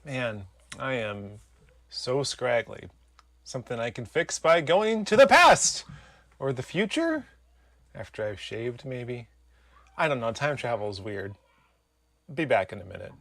Man, I am so scraggly. Something I can fix by going to the past or the future after I've shaved, maybe. I don't know. Time travel is weird. Be back in a minute.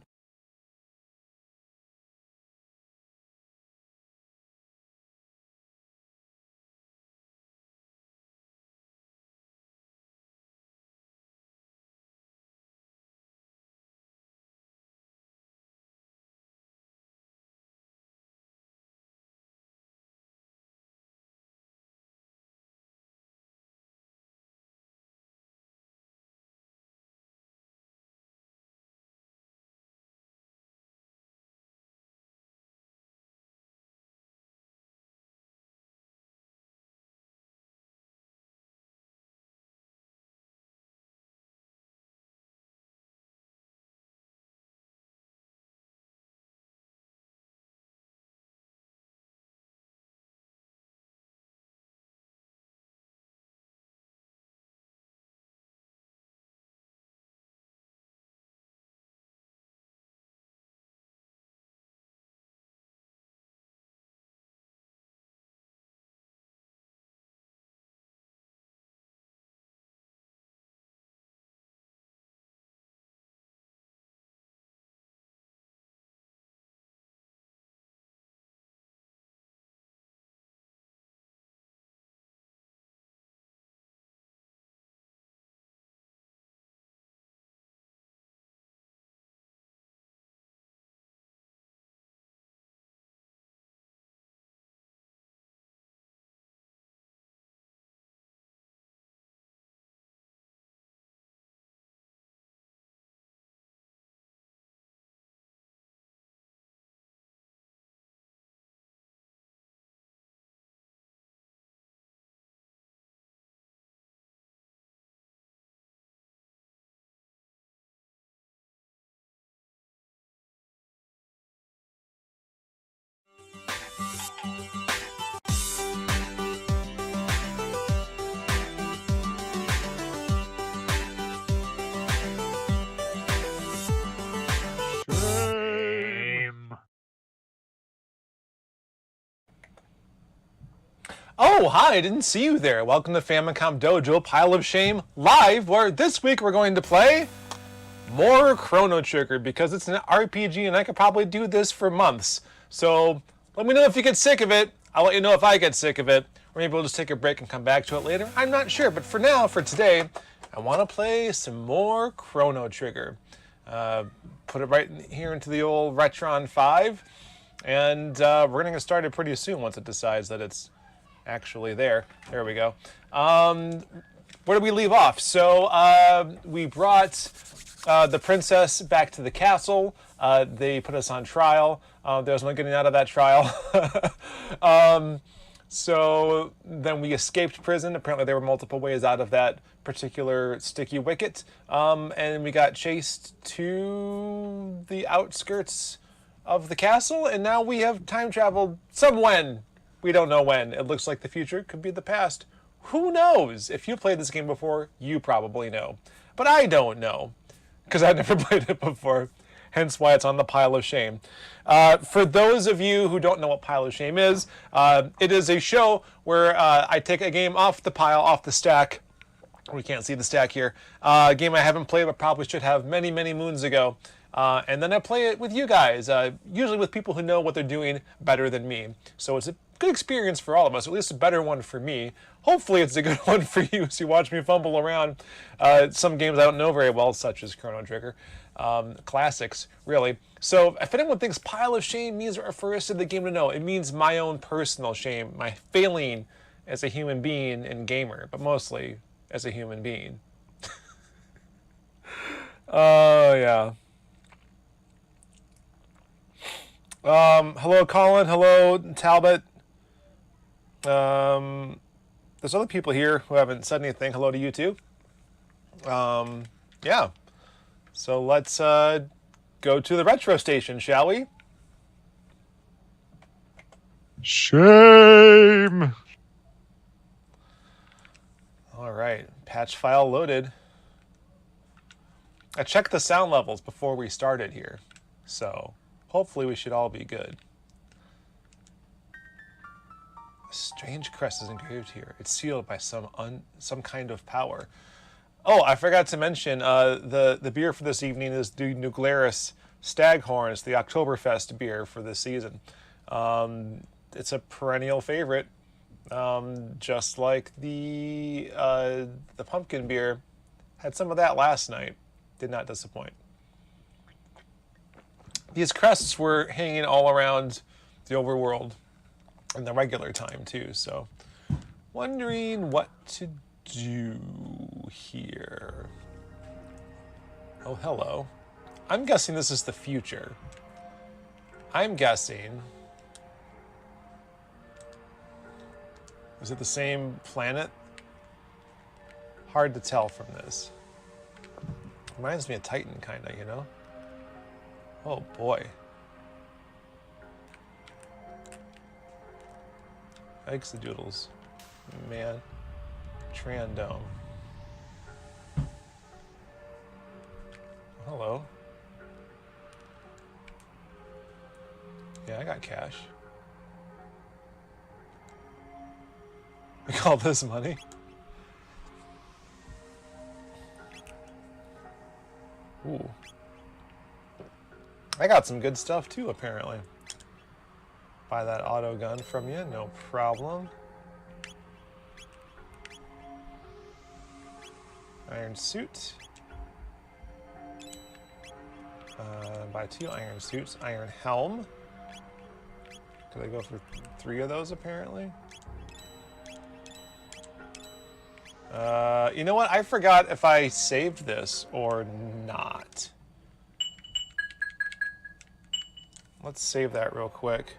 Shame. Oh, hi, I didn't see you there. Welcome to Famicom Dojo, Pile of Shame Live, where this week we're going to play more Chrono Trigger because it's an RPG and I could probably do this for months. So let me know if you get sick of it. I'll let you know if I get sick of it. Or maybe we'll just take a break and come back to it later. I'm not sure, but for now, for today, I want to play some more Chrono Trigger. Put it right here into the old Retron 5. And we're going to get started pretty soon once it decides that it's actually there. There we go. Where did we leave off? So we brought the princess back to the castle. They put us on trial. There was no getting out of that trial. So then we escaped prison. Apparently there were multiple ways out of that particular sticky wicket. And we got chased to the outskirts of the castle. And now we have time traveled some when. We don't know when. It looks like the future could be the past. Who knows? If you played this game before, you probably know. But I don't know, because I've never played it before, hence why it's on the pile of shame. For those of you who don't know what Pile of Shame is, it is a show where I take a game off the pile, off the stack. We can't see the stack here. A game I haven't played but probably should have many, many moons ago. And then I play it with you guys, usually with people who know what they're doing better than me. So it's a good experience for all of us, at least a better one for me. Hopefully it's a good one for you as you watch me fumble around some games I don't know very well, such as Chrono Trigger. Classics, really. So if anyone thinks Pile of Shame means it refers to the game to know, it means my own personal shame, my failing as a human being and gamer, but mostly as a human being. Oh, yeah. Hello, Colin. Hello, Talbot. There's other people here who haven't said anything. Hello to you too. Yeah. So let's go to the retro station, shall we? Shame. All right. Patch file loaded. I checked the sound levels before we started here, so hopefully we should all be good. A strange crest is engraved here. It's sealed by some kind of power. Oh, I forgot to mention, the beer for this evening is the Nuclearis Staghorn. It's the Oktoberfest beer for this season. It's a perennial favorite, just like the pumpkin beer. Had some of that last night. Did not disappoint. These crests were hanging all around the overworld in the regular time too, so wondering what to do here. Oh, hello. I'm guessing this is the future. I'm guessing... Is it the same planet? Hard to tell from this. Reminds me of Titan, kinda, you know? Oh boy. Yikes the doodles. Man. Trandome. Hello. Yeah, I got cash. We call this money. Ooh. I got some good stuff too, apparently. Buy that auto gun from you, no problem. Iron suit. Buy 2 iron suits. Iron helm. Could I go for 3 of those, apparently? You know what? I forgot if I saved this or not. Let's save that real quick.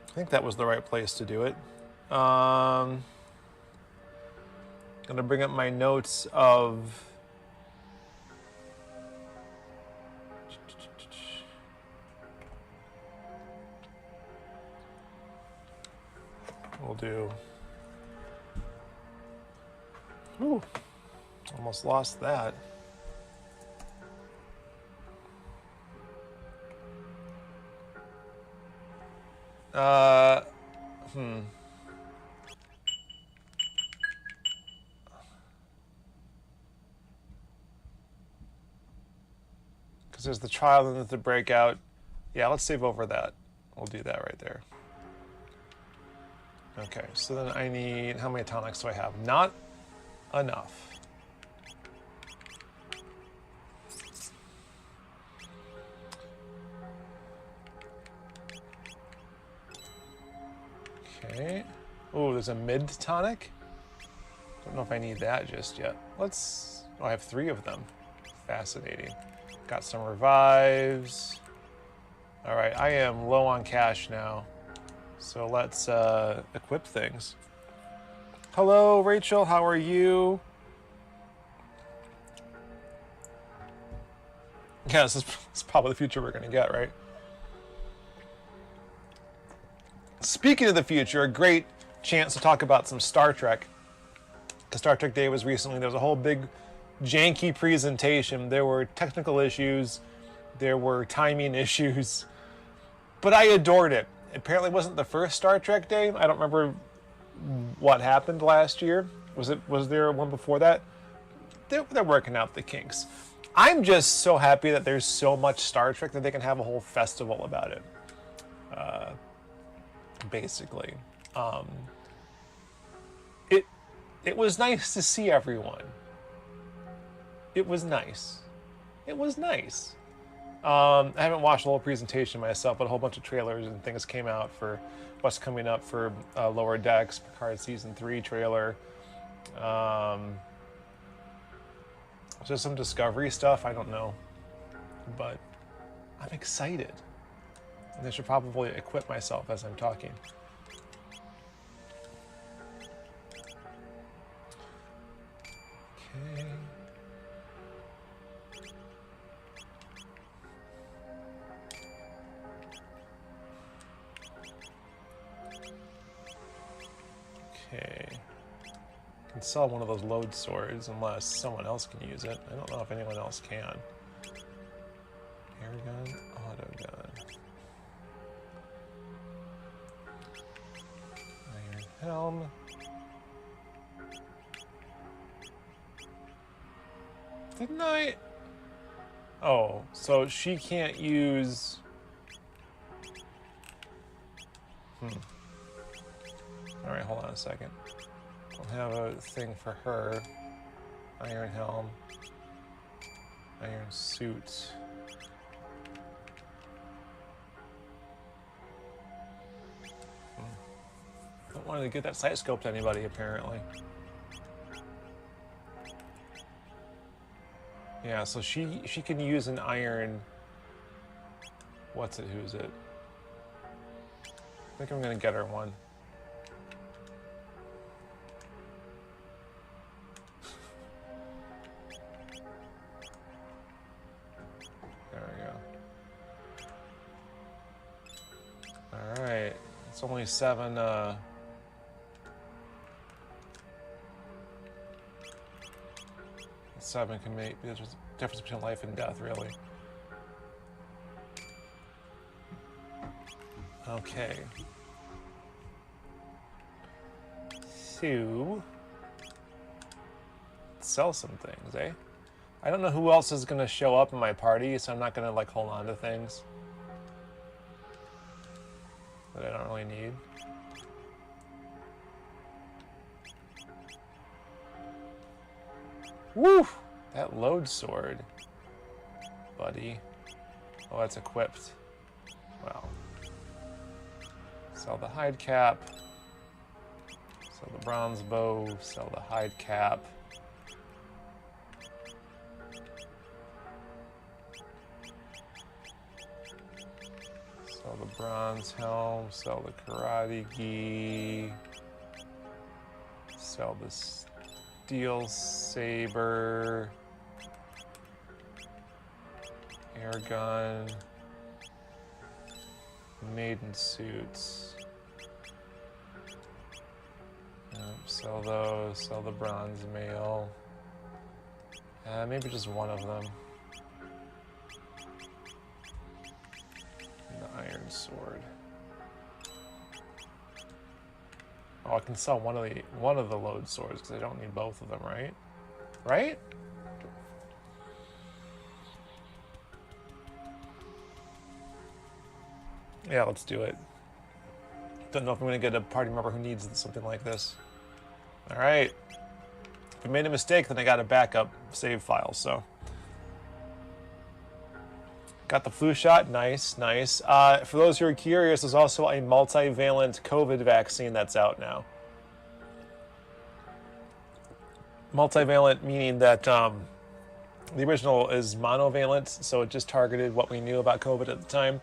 I think that was the right place to do it. Gonna bring up my notes of... We'll do... Ooh, almost lost that. Because there's the trial and the breakout. Yeah, let's save over that. We'll do that right there. Okay, so then I need... How many tonics do I have? Not enough. Okay. Oh, there's a mid tonic. Don't know if I need that just yet. Let's... Oh, I have 3 of them. Fascinating. Got some revives. All right, I am low on cash now. So let's equip things. Hello, Rachel. How are you? Yeah, this is probably the future we're going to get, right? Speaking of the future, a great chance to talk about some Star Trek. Because Star Trek Day was recently. There was a whole big janky presentation. There were technical issues. There were timing issues. But I adored it. Apparently it wasn't the first Star Trek Day. I don't remember what happened last year. Was there one before that? They're working out the kinks. I'm just so happy that there's so much Star Trek that they can have a whole festival about it. Basically. It was nice to see everyone. It was nice. It was nice. I haven't watched the whole presentation myself, but a whole bunch of trailers and things came out for what's coming up for Lower Decks, Picard Season 3 trailer. Just some Discovery stuff, I don't know. But I'm excited. And I should probably equip myself as I'm talking. Okay. Okay. I can sell one of those load swords unless someone else can use it. I don't know if anyone else can. Air gun, auto gun. Iron helm. Didn't I? Oh, so she can't use... Alright, hold on a second. We'll have a thing for her. Iron helm. Iron suit. Don't want to get that sight scope to anybody, apparently. Yeah, so she can use an iron... What's it? Who's it? I think I'm gonna get her one. There we go. Alright. It's only 7, 7 can make... There's a difference between life and death, really. Okay. So... sell some things, eh? I don't know who else is gonna show up in my party, so I'm not gonna, like, hold on to things that I don't really need. Woo! That load sword, buddy. Oh, that's equipped. Wow. Sell the hide cap. Sell the bronze bow. Sell the hide cap. Sell the bronze helm. Sell the karate gi. Sell the steel saber. Air gun. Maiden suits. Sell those. Sell the bronze mail. Maybe just one of them. And the iron sword. Oh, I can sell one of the load swords because I don't need both of them, right? Right? Yeah, let's do it. Don't know if I'm going to get a party member who needs something like this. All right. If I made a mistake, then I got a backup save file, so. Got the flu shot. Nice, nice. For those who are curious, there's also a multivalent COVID vaccine that's out now. Multivalent meaning that the original is monovalent, so it just targeted what we knew about COVID at the time.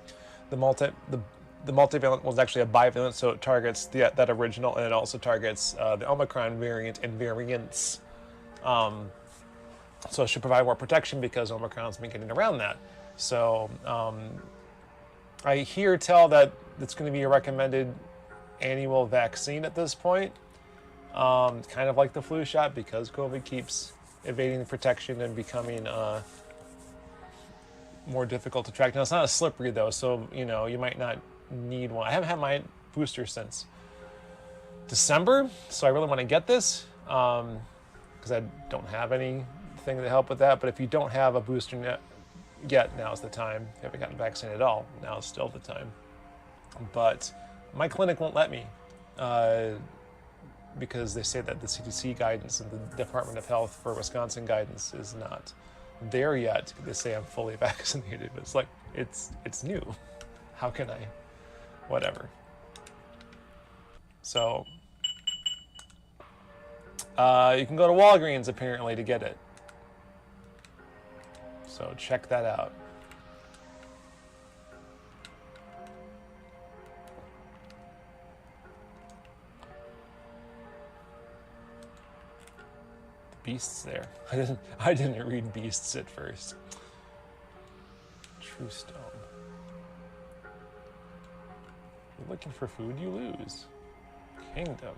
The multivalent was actually a bivalent, so it targets that original, and it also targets the Omicron variant and variants. So it should provide more protection because Omicron's been getting around that. So I hear tell that it's going to be a recommended annual vaccine at this point, kind of like the flu shot, because COVID keeps evading the protection and becoming more difficult to track. Now, it's not as slippery, though, so, you know, you might not need one. I haven't had my booster since December, so I really want to get this, because I don't have anything to help with that. But if you don't have a booster yet, now's the time. If you haven't gotten a vaccine at all, now's still the time. But my clinic won't let me, because they say that the CDC guidance and the Department of Health for Wisconsin guidance is not there yet. They say I'm fully vaccinated, but it's like, it's new. How can I? Whatever. So, you can go to Walgreens apparently to get it. So check that out. Beasts there. I didn't read beasts at first. True stone. You're looking for food, you lose. Kingdom.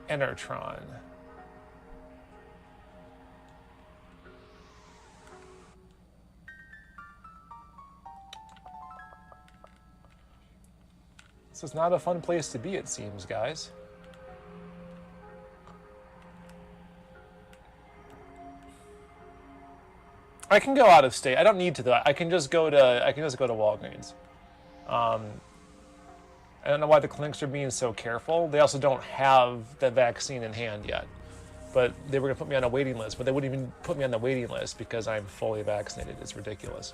Enertron. This is not a fun place to be, it seems, guys. I can go out of state. I don't need to though. I can just go to Walgreens. I don't know why the clinics are being so careful. They also don't have the vaccine in hand yet. But they were going to put me on a waiting list, but they wouldn't even put me on the waiting list because I'm fully vaccinated. It's ridiculous.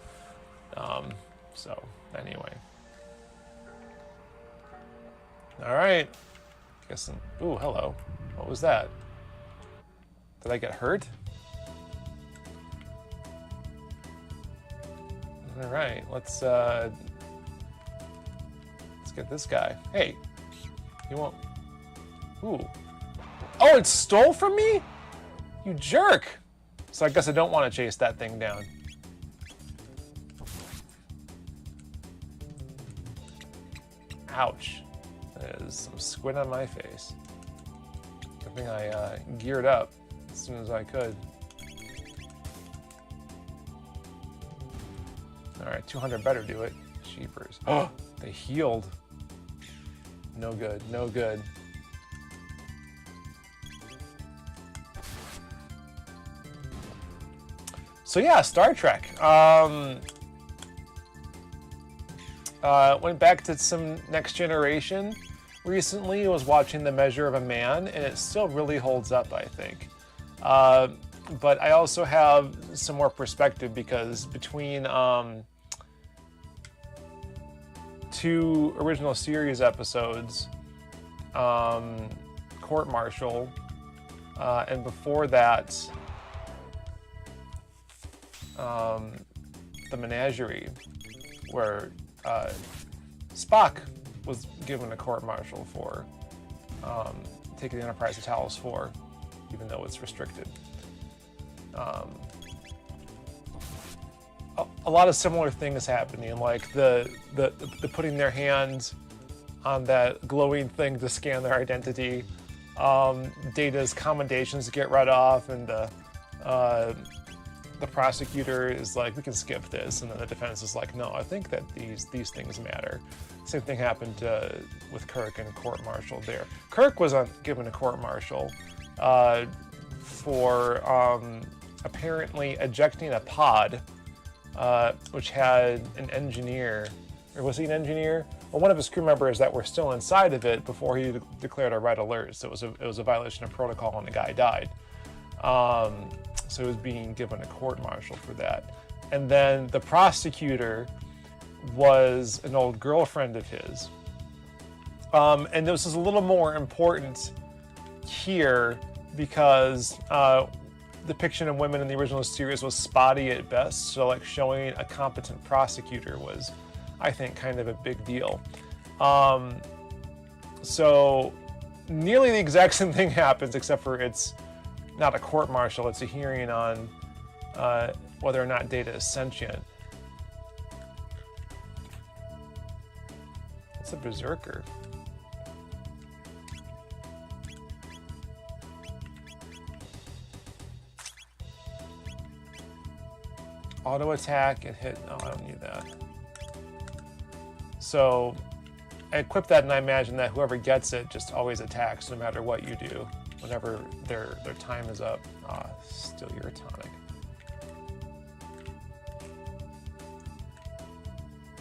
So, anyway. All right. Ooh, hello. What was that? Did I get hurt? All right, let's get this guy. Hey, you won't. Ooh. Oh, it stole from me? You jerk. So I guess I don't want to chase that thing down. Ouch. There's some squid on my face. Good thing I geared up as soon as I could. All right, 200 better do it. Sheepers. Oh, they healed. No good, no good. So yeah, Star Trek. Went back to some Next Generation recently. I was watching The Measure of a Man, and it still really holds up, I think. But I also have some more perspective because between two original series episodes, Court Martial, and before that, the Menagerie, where Spock was given a court-martial for taking the Enterprise to Talos 4, even though it's restricted. A lot of similar things happening, like the putting their hands on that glowing thing to scan their identity, Data's commendations get read off, and the prosecutor is like, we can skip this, and then the defense is like, no, I think that these things matter. Same thing happened with Kirk and court-martial there. Kirk was given a court-martial for apparently ejecting a pod which had an engineer, or was he an engineer? Well, one of his crew members that were still inside of it before he declared a red alert. So it was a violation of protocol, and the guy died. So he was being given a court-martial for that. And then the prosecutor was an old girlfriend of his. And this is a little more important here because depiction of women in the original series was spotty at best. So like showing a competent prosecutor was, I think, kind of a big deal. So nearly the exact same thing happens, except for it's not a court-martial, it's a hearing on whether or not Data is sentient. It's a berserker. Auto attack and hit. No, I don't need that. So I equip that, and I imagine that whoever gets it just always attacks no matter what you do. Whenever their time is up. Still your tonic.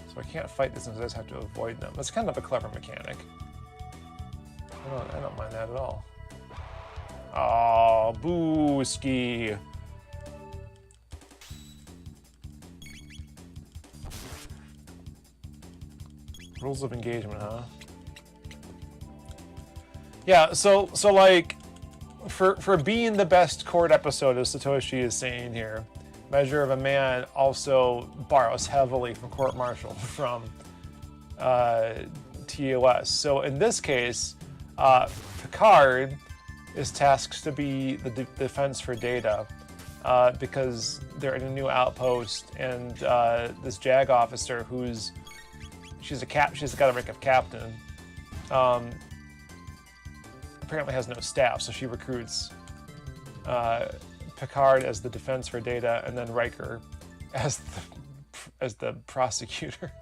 So I can't fight this, and I just have to avoid them. That's kind of a clever mechanic. I don't mind that at all. Oh, booski. Rules of engagement, huh? Yeah, so like, for being the best court episode, as Satoshi is saying here, Measure of a Man also borrows heavily from Court Martial from TOS. So in this case, Picard is tasked to be the defense for Data because they're in a new outpost, and this JAG officer she's got a rank of captain. Apparently has no staff, so she recruits Picard as the defense for Data, and then Riker as the prosecutor.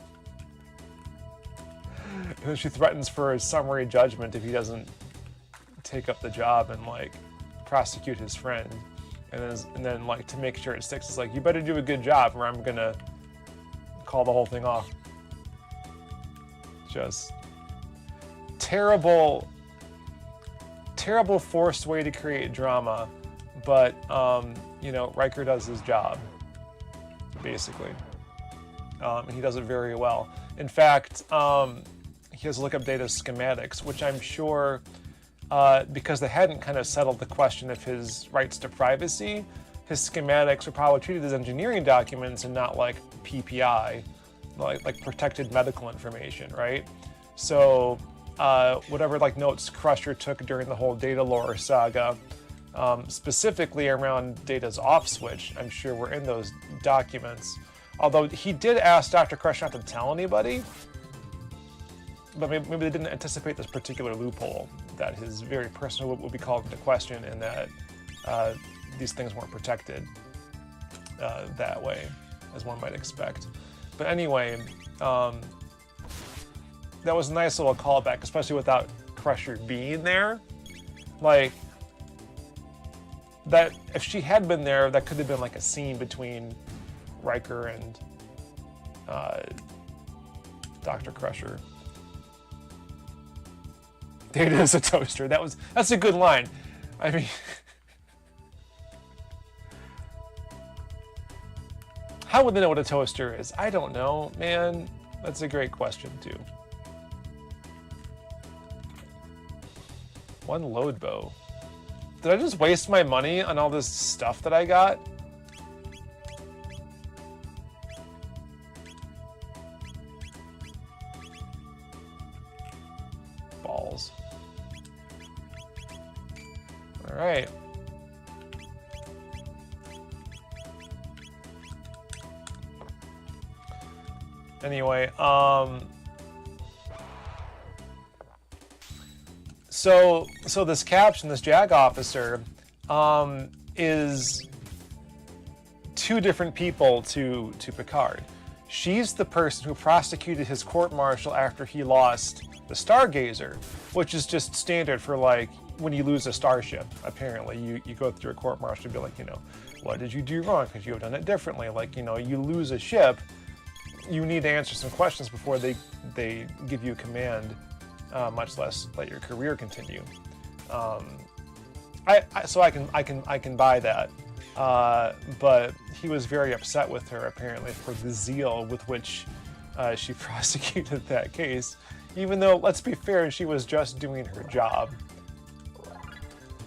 And then she threatens for a summary judgment if he doesn't take up the job and like prosecute his friend. And then like to make sure it sticks, it's like, you better do a good job or I'm gonna call the whole thing off. Just terrible, terrible forced way to create drama, but you know, Riker does his job, basically. And he does it very well. In fact, he has to look up Data's schematics, which I'm sure, because they hadn't kind of settled the question of his rights to privacy, his schematics were probably treated as engineering documents and not like PPI, like protected medical information, right? So whatever like notes Crusher took during the whole Data lore saga, specifically around Data's off switch, I'm sure were in those documents. Although he did ask Dr. Crusher not to tell anybody, but maybe they didn't anticipate this particular loophole, that his very personal would be called into question and that these things weren't protected that way, as one might expect. But anyway, that was a nice little callback, especially without Crusher being there. Like, that if she had been there, that could have been like a scene between Riker and Dr. Crusher. Data is a toaster. That's a good line. I mean, how would they know what a toaster is? I don't know, man. That's a great question too. One load bow. Did I just waste my money on all this stuff that I got? Balls. All right. Anyway, so this caption, this JAG officer, is two different people to Picard. She's the person who prosecuted his court-martial after he lost the Stargazer, which is just standard for like when you lose a starship. Apparently, you go through a court-martial and be like, you know, what did you do wrong? Because you have done it differently. Like, you know, you lose a ship, you need to answer some questions before they give you a command, much less let your career continue. So I can buy that. But he was very upset with her apparently for the zeal with which she prosecuted that case, even though, let's be fair, she was just doing her job.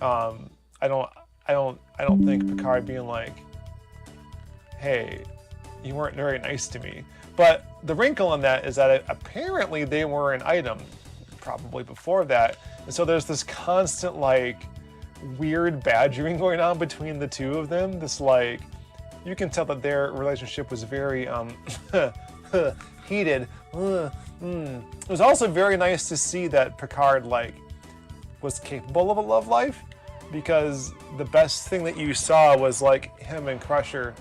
I don't think Picard being like, hey, you weren't very nice to me. But the wrinkle in that is that apparently they were an item probably before that. And so there's this constant like weird badgering going on between the two of them. This like, you can tell that their relationship was very heated. It was also very nice to see that Picard like was capable of a love life, because the best thing that you saw was like him and Crusher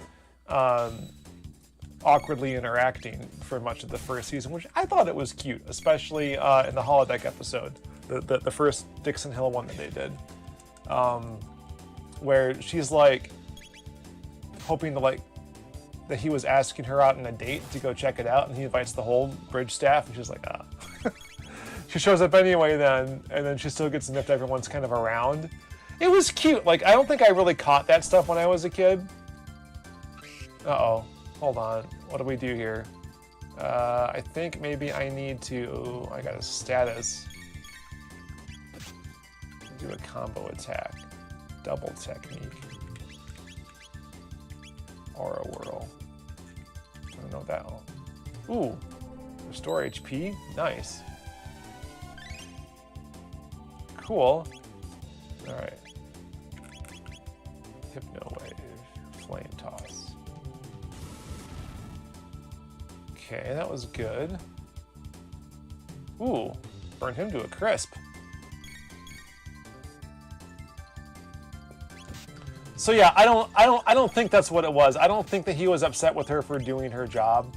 awkwardly interacting for much of the first season, which I thought it was cute, especially in the holodeck episode, the first Dixon Hill one that they did, where she's like hoping to like that he was asking her out on a date to go check it out, and he invites the whole bridge staff, and she's like, ah. She shows up anyway then, and then she still gets nipped. Everyone's kind of around. It was cute. Like, I don't think I really caught that stuff when I was a kid. Uh-oh. Hold on. What do we do here? I think maybe I need to... I got a status. Do a combo attack. Double technique. Aura whirl. I don't know that one. Ooh. Restore HP? Nice. Cool. Alright. Hypno wave. Flame toss. Okay, that was good. Ooh, burn him to a crisp. So yeah, I don't think that's what it was. I don't think that he was upset with her for doing her job.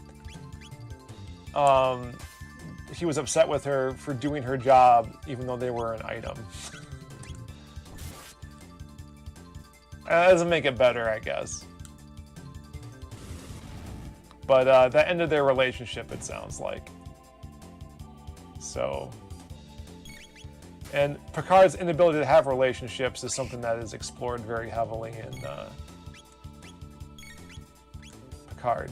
he was upset with her for doing her job, even though they were an item. That doesn't make it better, I guess. But that ended their relationship, it sounds like. So, and Picard's inability to have relationships is something that is explored very heavily in Picard,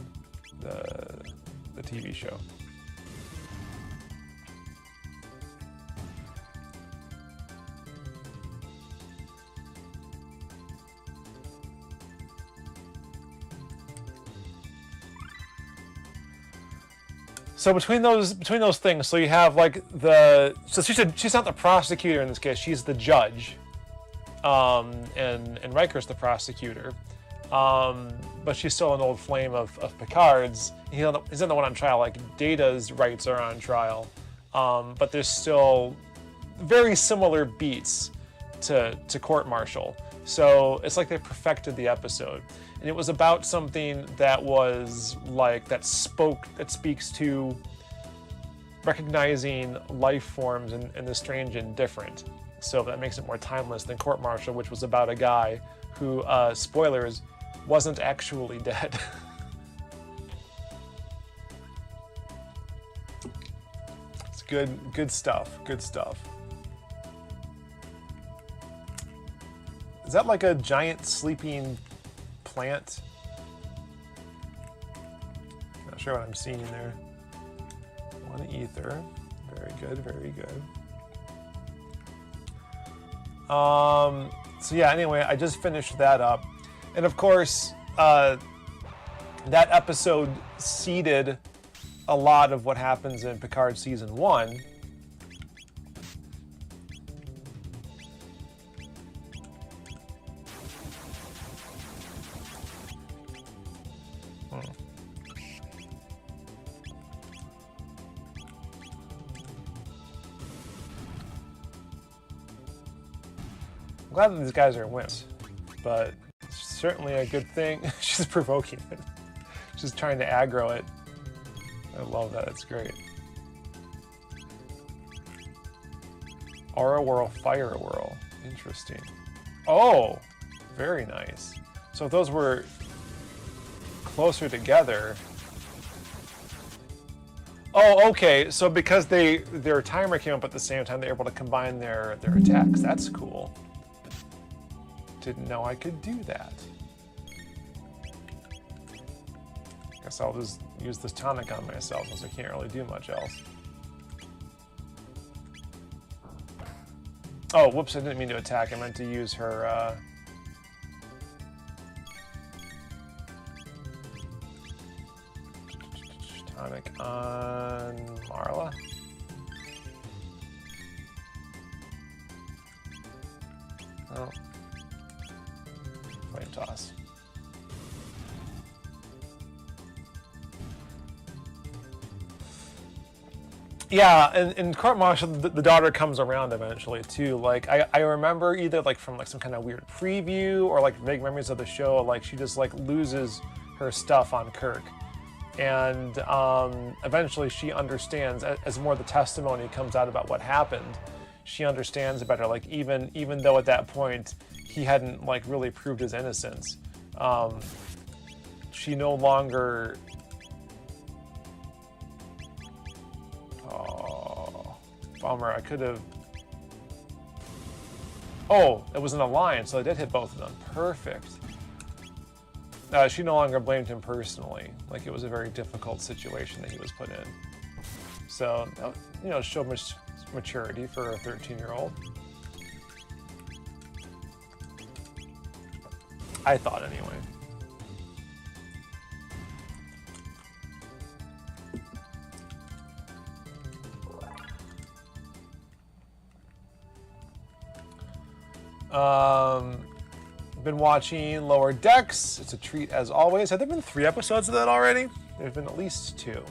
the TV show. So between those things, so you have like so she's not the prosecutor in this case, she's the judge, and Riker's the prosecutor, but she's still an old flame of Picard's. He's not the one on trial. Like Data's rights are on trial, but there's still very similar beats to court martial. So it's like they perfected the episode. And it was about something that was like, that speaks to recognizing life forms and the strange and different. So that makes it more timeless than Court Martial, which was about a guy who, spoilers, wasn't actually dead. It's good stuff, good stuff. Is that like a giant sleeping plant? Not sure what I'm seeing there. One ether. Very good, very good. So yeah, anyway, I just finished that up. And of course, that episode seeded a lot of what happens in Picard Season 1. I'm glad that these guys are wimps, but it's certainly a good thing. She's provoking it. She's trying to aggro it. I love that, it's great. Aura Whirl, Fire Whirl. Interesting. Oh, very nice. So if those were closer together. Oh, okay. So because their timer came up at the same time, they're able to combine their attacks. That's cool. Didn't know I could do that. Guess I'll just use this tonic on myself since I can't really do much else. Oh, whoops, I didn't mean to attack. I meant to use her, tonic on Marla. Oh. Flame toss. Yeah, and in Court Martial, the daughter comes around eventually too. Like I remember either like from like some kind of weird preview or like vague memories of the show, like she just like loses her stuff on Kirk, and eventually she understands as more of the testimony comes out about what happened. She understands better. Like even though at that point he hadn't like really proved his innocence, she no longer. Oh, bummer. I could have. Oh, it was an alliance, so I did hit both of them. Perfect. She no longer blamed him personally. Like it was a very difficult situation that he was put in. So, you know, showed much maturity for a 13-year-old. I thought anyway. Been watching Lower Decks. It's a treat as always. Have there been 3 episodes of that already? There's been at least 2.